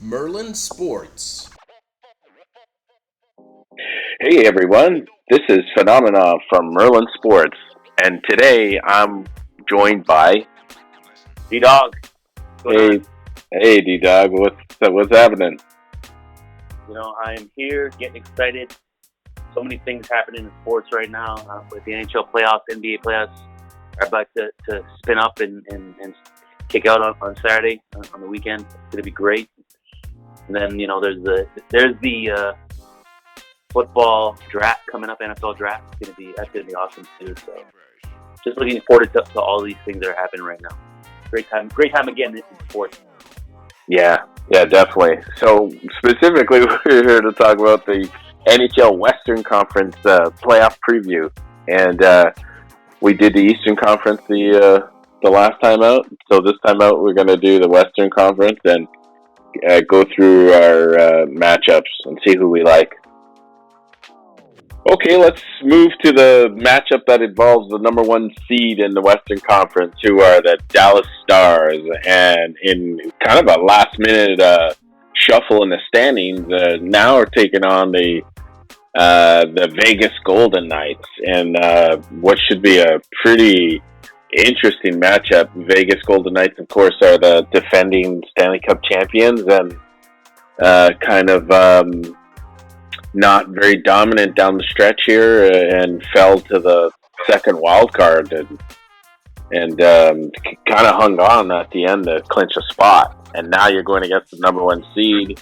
Merlin Sports. Hey everyone, this is Phenomena from Merlin Sports, and today I'm joined by ddawg. Hey ddawg, what's happening? I'm here getting excited. So many things happening in sports right now with the NHL Playoffs, NBA Playoffs are about to spin up and kick out on Saturday on the weekend. It's going to be great. And then there's the football draft coming up, NFL draft. That's going to be awesome too. So just looking forward to all these things that are happening right now. Great time again in sports. Yeah, definitely. So specifically, we're here to talk about the NHL Western Conference playoff preview, and we did the Eastern Conference the last time out. So this time out, we're going to do the Western Conference and go through our matchups and see who we like. Okay, let's move to the matchup that involves the number one seed in the Western Conference, who are the Dallas Stars. And in kind of a last-minute shuffle in the standings, now are taking on the Vegas Golden Knights, and what should be a pretty interesting matchup. Vegas Golden Knights, of course, are the defending Stanley Cup champions, and not very dominant down the stretch here, and fell to the second wild card, and kind of hung on at the end to clinch a spot. And now you're going against the number one seed.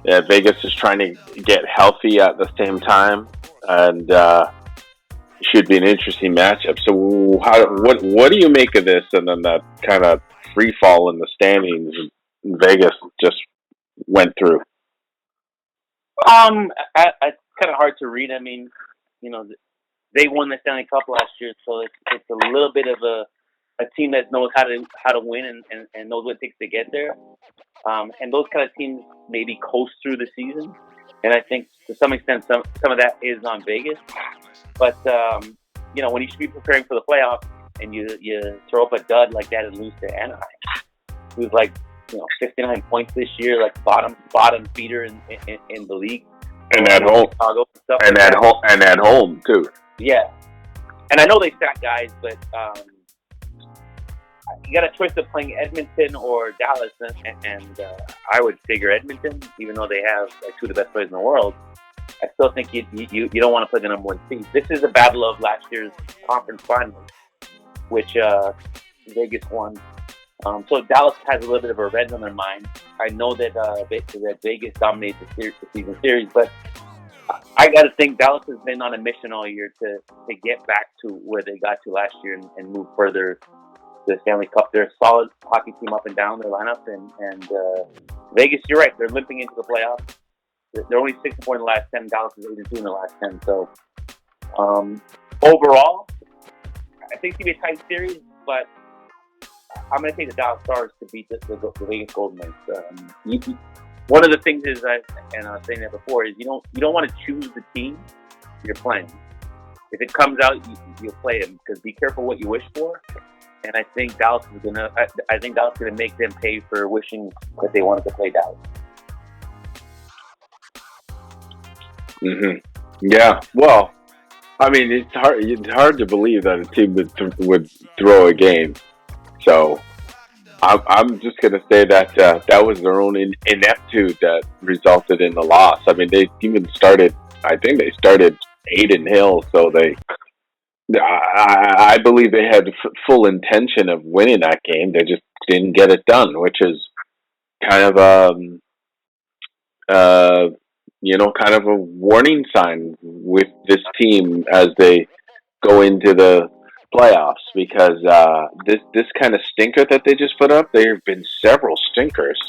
Vegas is trying to get healthy at the same time, and should be an interesting matchup. So, what do you make of this? And then that kind of free fall in the standings Vegas just went through. It's kind of hard to read. I mean, they won the Stanley Cup last year, so it's a little bit of a team that knows how to win and knows what it takes to get there. And those kind of teams maybe coast through the season, and I think to some extent some of that is on Vegas. But when you should be preparing for the playoffs and you throw up a dud like that and lose to Anaheim, who's like 59 points this year, like bottom feeder in the league, and at home, Chicago and stuff, and at home too. Yeah, and I know they sat guys, but you got a choice of playing Edmonton or Dallas, and I would figure Edmonton, even though they have like two of the best players in the world. I still think you don't want to play the number one seed. This is a battle of last year's conference finals, which Vegas won. So Dallas has a little bit of a revenge on their mind. I know that Vegas dominates the season series, but I got to think Dallas has been on a mission all year to get back to where they got to last year and move further to the Stanley Cup. They're a solid hockey team up and down their lineup, and Vegas, you're right, they're limping into the playoffs. They're only 6-4 in the last 10. Dallas is 8-2 in the last 10. So overall, I think it's gonna be a tight series, but I'm going to take the Dallas Stars to beat the Vegas Golden Knights. One of the things is, and I was saying that before, is you don't want to choose the team you're playing. If it comes out, you'll play them, because be careful what you wish for. And I think Dallas is gonna make them pay for wishing that they wanted to play Dallas. Mm-hmm. Yeah. Well, I mean, it's hard to believe that a team would throw a game. So I'm just going to say that that was their own ineptitude that resulted in the loss. I mean, they even started 8-0, so I believe they had full intention of winning that game. They just didn't get it done, which is kind of kind of a warning sign with this team as they go into the playoffs, because this kind of stinker that they just put up, there have been several stinkers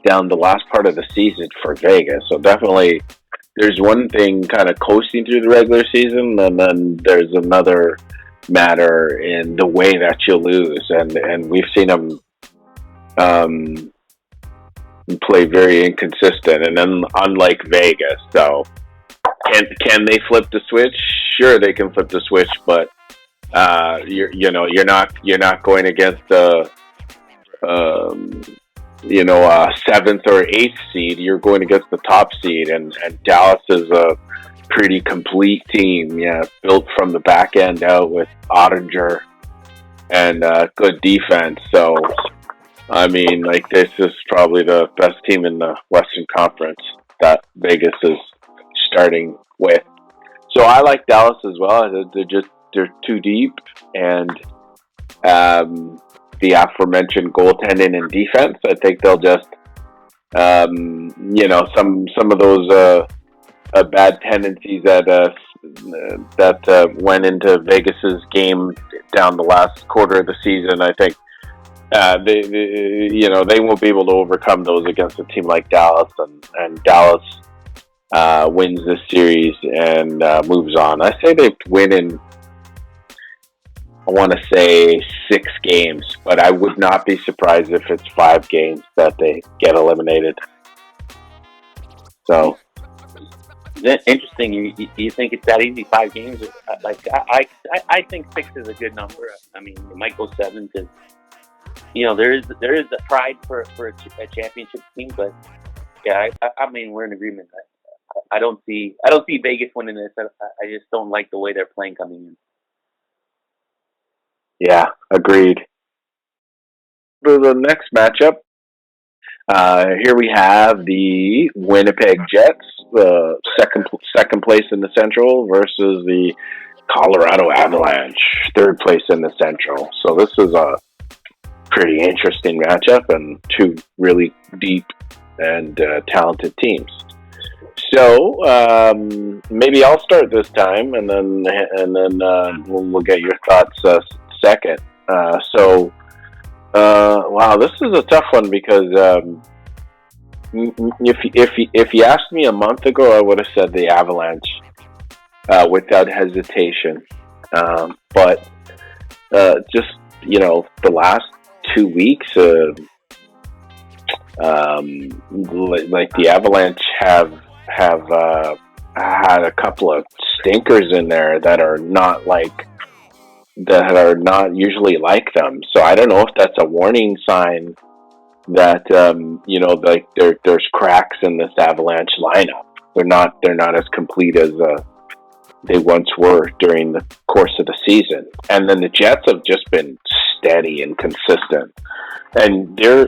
down the last part of the season for Vegas. So definitely there's one thing kind of coasting through the regular season, and then there's another matter in the way that you lose, and we've seen them play very inconsistent, and then unlike Vegas. So can they flip the switch? Sure, they can flip the switch, but you're not going against seventh or eighth seed. You're going against the top seed, and Dallas is a pretty complete team. Yeah, built from the back end out with Ottinger and good defense. So, I mean, like, this is probably the best team in the Western Conference that Vegas is starting with. So I like Dallas as well. They're too deep, and the aforementioned goaltending and defense. I think they'll just, some of those bad tendencies that went into Vegas's game down the last quarter of the season. I think they won't be able to overcome those against a team like Dallas, and Dallas wins this series and moves on. I say they win in, I want to say 6 games, but I would not be surprised if it's 5 games that they get eliminated. So, interesting. You think it's that easy? 5 games? Like I think 6 is a good number. I mean, it might go 7 because there is the pride for a championship team, but yeah, I mean, we're in agreement. I don't see Vegas winning this. I just don't like the way they're playing coming in. Yeah, agreed. For the next matchup, here we have the Winnipeg Jets, the second place in the Central, versus the Colorado Avalanche, third place in the Central. So this is a pretty interesting matchup, and 2 really deep and talented teams. So maybe I'll start this time, and then we'll get your thoughts second. Wow, this is a tough one because if you asked me a month ago, I would have said the Avalanche without hesitation. But just the last 2 weeks, like the Avalanche have had a couple of stinkers in there that are not usually like them. So I don't know if that's a warning sign that there's cracks in this Avalanche lineup. They're not as complete as they once were during the course of the season. And then the Jets have just been steady and consistent, and they're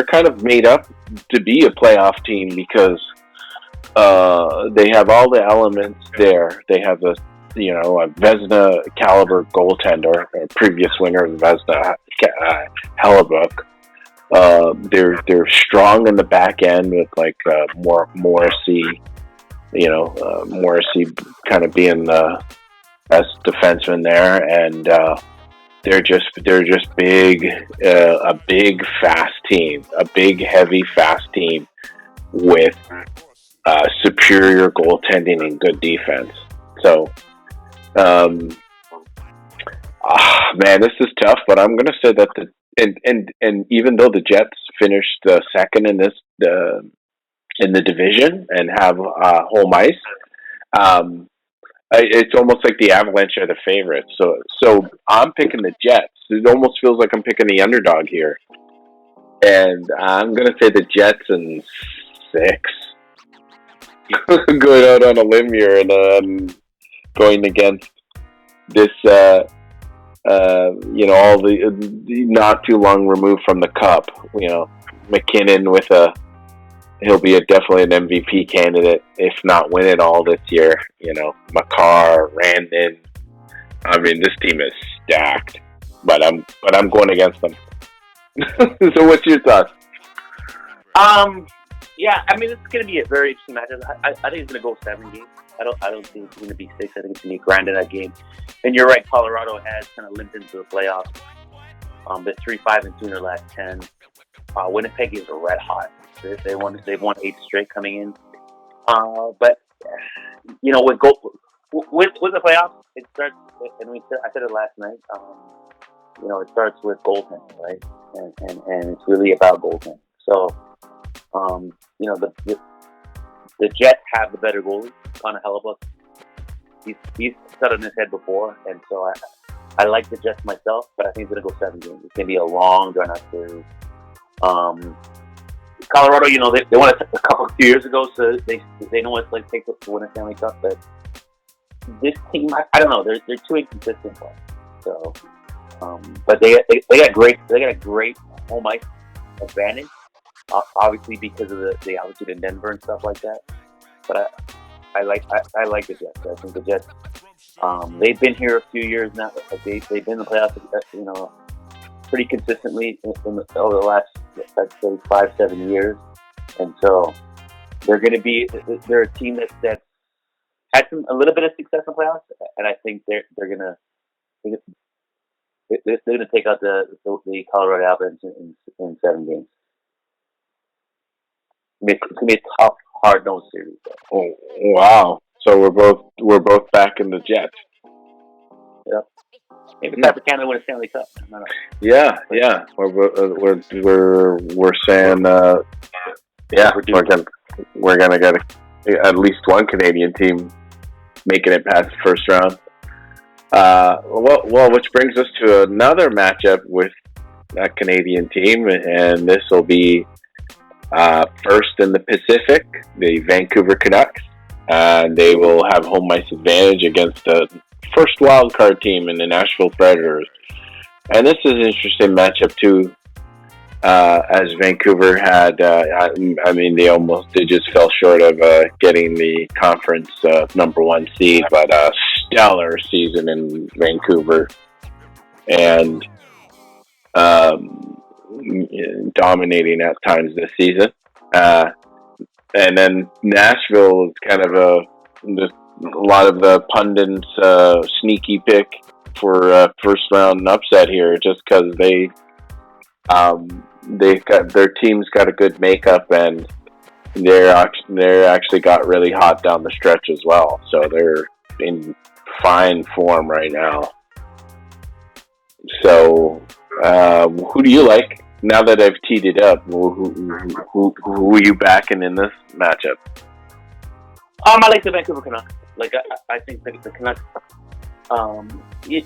kind of made up to be a playoff team because they have all the elements there. They have a Vezina caliber goaltender, a previous winner of the Vezina, Hellebuck. They're strong in the back end with Morrissey. Morrissey kind of being the best defenseman there, and they're just big, a big fast team, a big heavy fast team with superior goaltending and good defense. So, man, this is tough, but I'm going to say that and even though the Jets finished second in this in the division and have home ice, it's almost like the Avalanche are the favorites. So I'm picking the Jets. It almost feels like I'm picking the underdog here, and I'm going to say the Jets in 6. Going out on a limb here and going against this, all the not too long removed from the Cup. McKinnon he'll be definitely an MVP candidate, if not win it all this year. Makar, Randon. I mean, this team is stacked, but I'm going against them. So, what's your thoughts? Yeah, I mean, it's going to be a very interesting matchup. I think it's going to go 7 games. I don't think it's going to be 6. I think it's going to be grand in that game. And you're right, Colorado has kind of limped into the playoffs. They're 3-5-2 in their last 10. Winnipeg is red hot. They've won 8 straight coming in. But with the playoffs, it starts. And I said it last night. It starts with goaltending, right? And it's really about goaltending. So, the Jets have the better goalie, Connor Hellebuck. He's set on his head before, and so I like the Jets myself, but I think it's going to go 7 games. It's going to be a long drawn-out series. Colorado, they won it a few years ago, so they know what it's like to win a Stanley Cup. But this team, I don't know, they're too inconsistent for us. So, but they got a great home ice advantage, obviously because of the altitude in Denver and stuff like that. But I like the Jets. I think the Jets. They've been here a few years now. They've been in the playoffs, pretty consistently over the last, I'd say, 5-7 years, and so they're a team that's had a little bit of success in the playoffs, and I think they're gonna take out the Colorado Avalanche in 7 games. It's gonna be a tough, hard-nosed series. Oh, wow! So we're both back in the Jets. Yep. Maybe it's time for Canada to win a Stanley Cup. I don't know. Yeah. We're saying, we're gonna get at least one Canadian team making it past the first round. Which brings us to another matchup with a Canadian team, and this will be first in the Pacific, the Vancouver Canucks. They will have home ice advantage against the first wild card team in the Nashville Predators. And this is an interesting matchup too, as Vancouver had, they just fell short of getting the conference number 1 seed, but a stellar season in Vancouver, and dominating at times this season. And then Nashville is kind of a lot of the pundits sneaky pick for first round upset here, just because they've got their team's got a good makeup, and they're actually got really hot down the stretch as well. So they're in fine form right now. So who do you like? Now that I've teed it up, who are you backing in this matchup? I like the Vancouver Canucks. I think the Canucks. They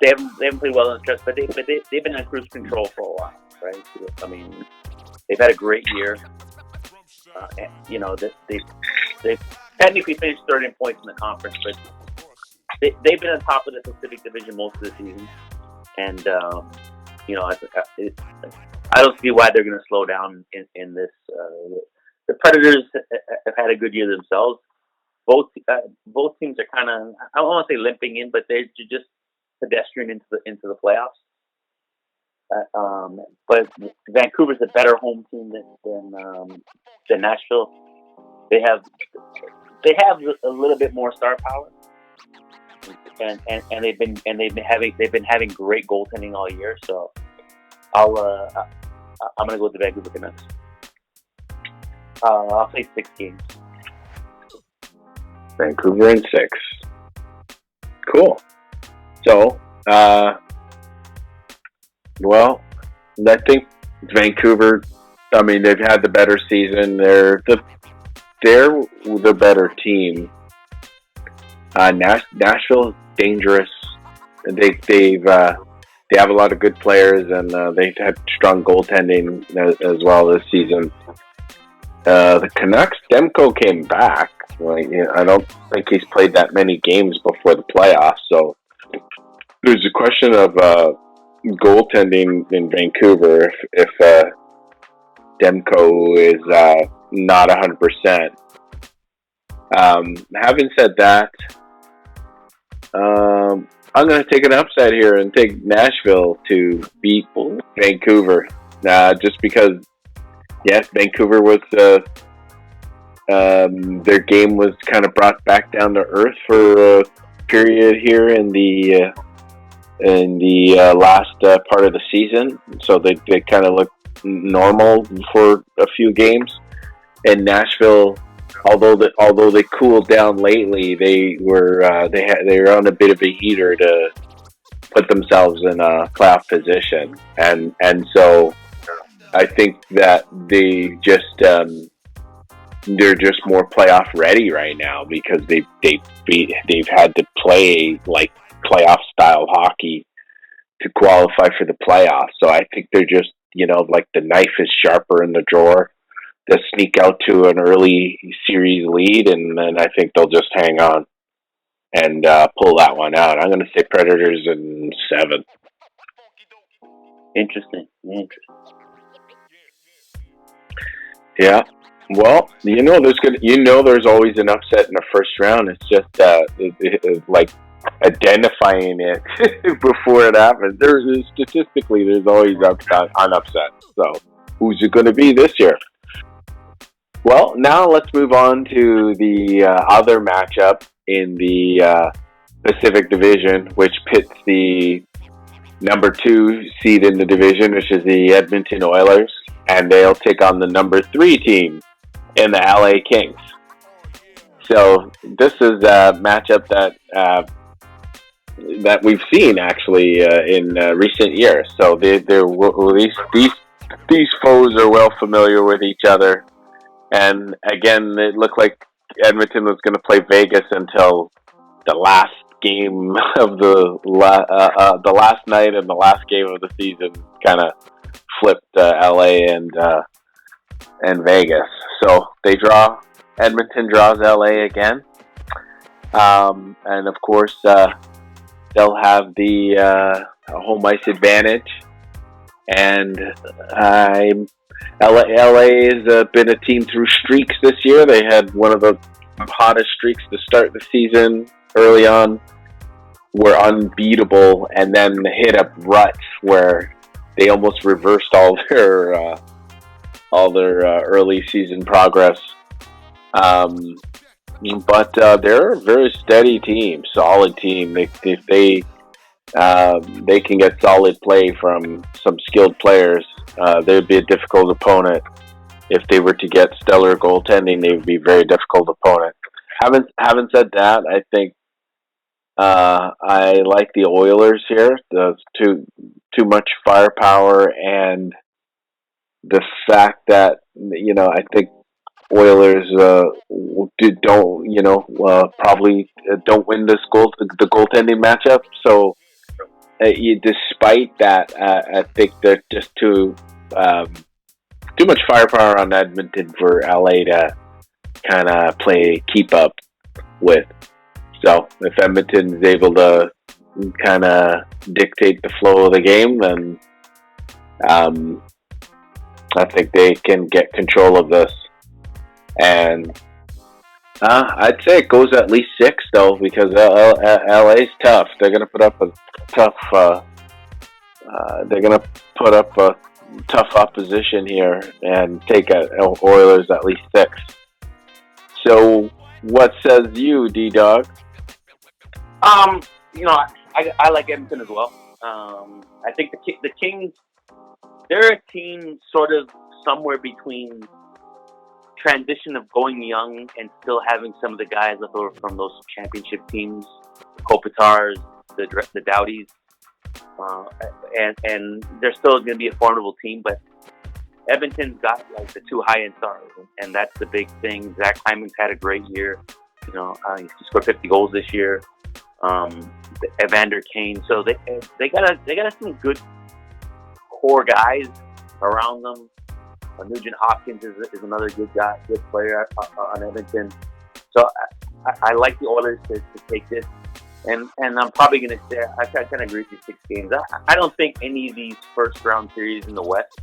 haven't played well in the stretch, but they've been on cruise control for a while, right? I mean, they've had a great year. They've technically finished third in points in the conference, but they've been on top of the Pacific Division most of the season, and I don't see why they're going to slow down in this. The Predators have had a good year themselves. Both teams are kind of, I don't want to say limping in, but they're just pedestrian into the playoffs. But Vancouver's a better home team than Nashville. They have a little bit more star power, and they've been having great goaltending all year. So I'm gonna go with the Vancouver Canucks. I'll say 6 games. Vancouver in 6. Cool. So, I think Vancouver. I mean, they've had the better season. They're the better team. Nashville is dangerous. They have a lot of good players, and they've had strong goaltending as well this season. The Canucks, Demko came back. I don't think he's played that many games before the playoffs, so there's a question of goaltending in Vancouver if Demko is not 100%. Having said that, I'm going to take an upset here and take Nashville to beat Vancouver. Just because, yes, Vancouver was their game was kind of brought back down to earth for a period here in the last part of the season. So they kind of looked normal for a few games. And Nashville, although they cooled down lately, they were on a bit of a heater to put themselves in a playoff position, and so I think that they're just more playoff ready right now because they've had to play like playoff style hockey to qualify for the playoffs. So I think they're just, like the knife is sharper in the drawer. They'll sneak out to an early series lead, and then I think they'll just hang on and pull that one out. I'm going to say Predators in 7. Interesting. Yeah. Well, there's always an upset in the first round. It's just like identifying it before it happens. Statistically, there's always an upset. So, who's it going to be this year? Well, now let's move on to the other matchup in the Pacific Division, which pits the number 2 seed in the division, which is the Edmonton Oilers, and they'll take on the number 3 team in the LA Kings. So this is a matchup that we've seen actually in recent years. So these foes are well familiar with each other, and again, it looked like Edmonton was going to play Vegas until the last game of the last night and the last game of the season kind of flipped LA and Vegas. So Edmonton draws LA again, and of course they'll have the home ice advantage. And LA has been a team through streaks this year. They had one of the hottest streaks to start the season early on, were unbeatable, and then hit a rut where they almost reversed all their early season progress. But they're a very steady team, solid team. If they can get solid play from some skilled players, they'd be a difficult opponent. If they were to get stellar goaltending, they would be a very difficult opponent. Having said that, I think I like the Oilers here. There's too much firepower, and the fact that I think Oilers probably don't win the goaltending matchup. So despite that, I think there's just too much firepower on Edmonton for LA to kind of keep up with. So if Edmonton is able to kind of dictate the flow of the game, then I think they can get control of this. And I'd say it goes at least 6, though, because LA's tough. They're going to put up a tough opposition here and take Oilers at least 6. So, what says you, ddawg? I like Edmonton as well. I think the Kings, they're a team sort of somewhere between transition of going young and still having some of the guys left over from those championship teams, the Kopitars, the Dowdies, and they're still going to be a formidable team. But Edmonton's got like the 2 high-end stars, and that's the big thing. Zach Hyman's had a great year. He scored 50 goals this year. Evander Kane. So they got some good core guys around them. Nugent Hopkins is another good player on Edmonton. So I like the Oilers to take this, and I'm probably going to say I kind of agree with you. 6 games. I don't think any of these first round series in the West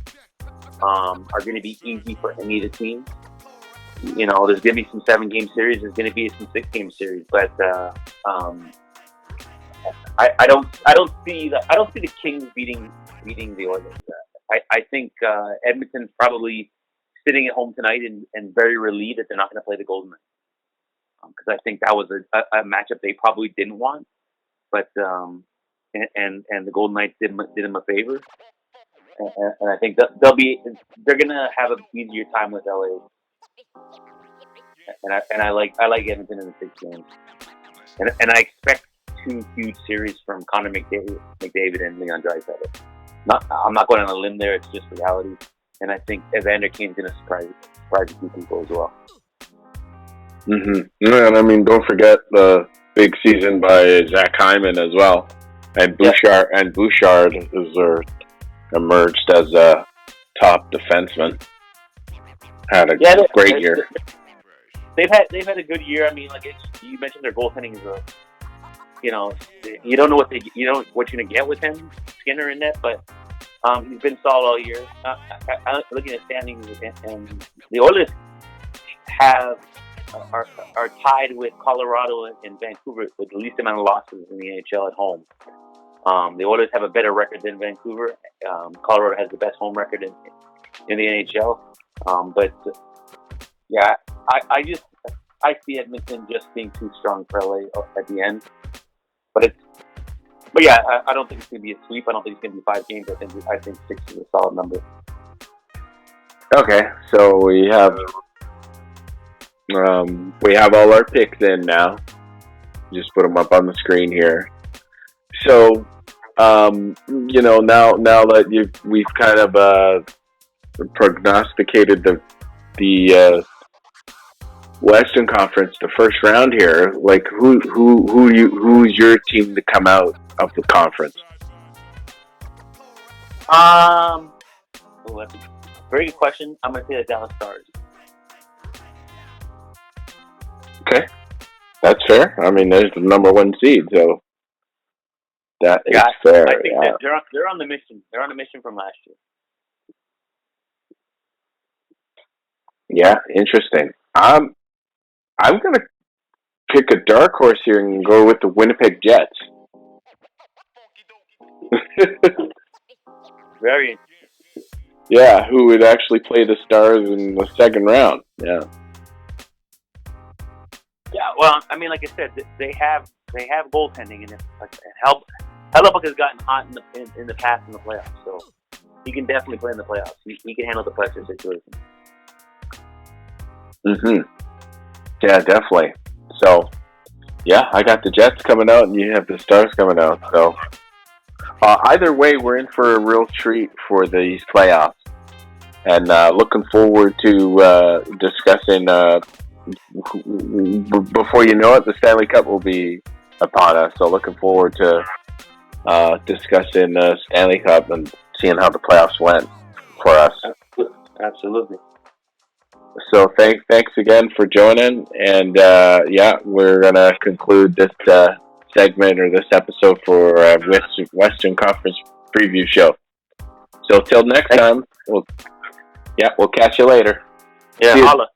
are going to be easy for any of the teams. There's going to be some 7-game series. There's going to be some 6-game series, but I don't see the Kings beating the Oilers. I think Edmonton's probably sitting at home tonight and very relieved that they're not going to play the Golden Knights, because I think that was a matchup they probably didn't want, but and the Golden Knights did them a favor, and I think they're going to have an easier time with LA, and I like Edmonton in the 6 games, and I expect 2 huge series from Connor McDavid and Leon Draisaitl. I'm not going on a limb there. It's just reality, and I think Evander Kane's going to surprise a few people as well. Mm-hmm. And I mean, don't forget big season by Zach Hyman as well, and Bouchard is emerged as a top defenseman. Had a great year. They've had a good year. I mean, like you mentioned, their goaltending is you don't know what you're gonna get with him, Skinner in net, but he's been solid all year. I'm looking at standings, and the Oilers are tied with Colorado and Vancouver with the least amount of losses in the NHL at home. The Oilers have a better record than Vancouver. Colorado has the best home record in the NHL. But yeah, I see Edmonton just being too strong for LA at the end. But yeah, I don't think it's going to be a sweep. I don't think it's going to be 5 games. I think 6 is a solid number. Okay, so we have all our picks in now. Just put them up on the screen here. So, now that we've kind of prognosticated the Western Conference, the first round here. Like, who's your team to come out of the conference? That's a very good question. I'm going to say the Dallas Stars. Okay, that's fair. I mean, there's the number 1 seed, so that is fair. I think that they're on the mission. They're on the mission from last year. Yeah, interesting. I'm gonna pick a dark horse here and go with the Winnipeg Jets. Very interesting. Yeah, who would actually play the Stars in the second round? Yeah. Yeah, well, I mean, like I said, they have goaltending, and Hellebuyck has gotten hot in the past in the playoffs, so he can definitely play in the playoffs. He can handle the pressure situation. Yeah, definitely. So, yeah, I got the Jets coming out, and you have the Stars coming out. So, either way, we're in for a real treat for these playoffs, and looking forward to discussing. Before you know it, the Stanley Cup will be upon us. So, looking forward to discussing the Stanley Cup and seeing how the playoffs went for us. Absolutely. So thanks again for joining, and we're gonna conclude this segment or this episode for Western Conference preview show. So till next time, we'll catch you later. Yeah, holla.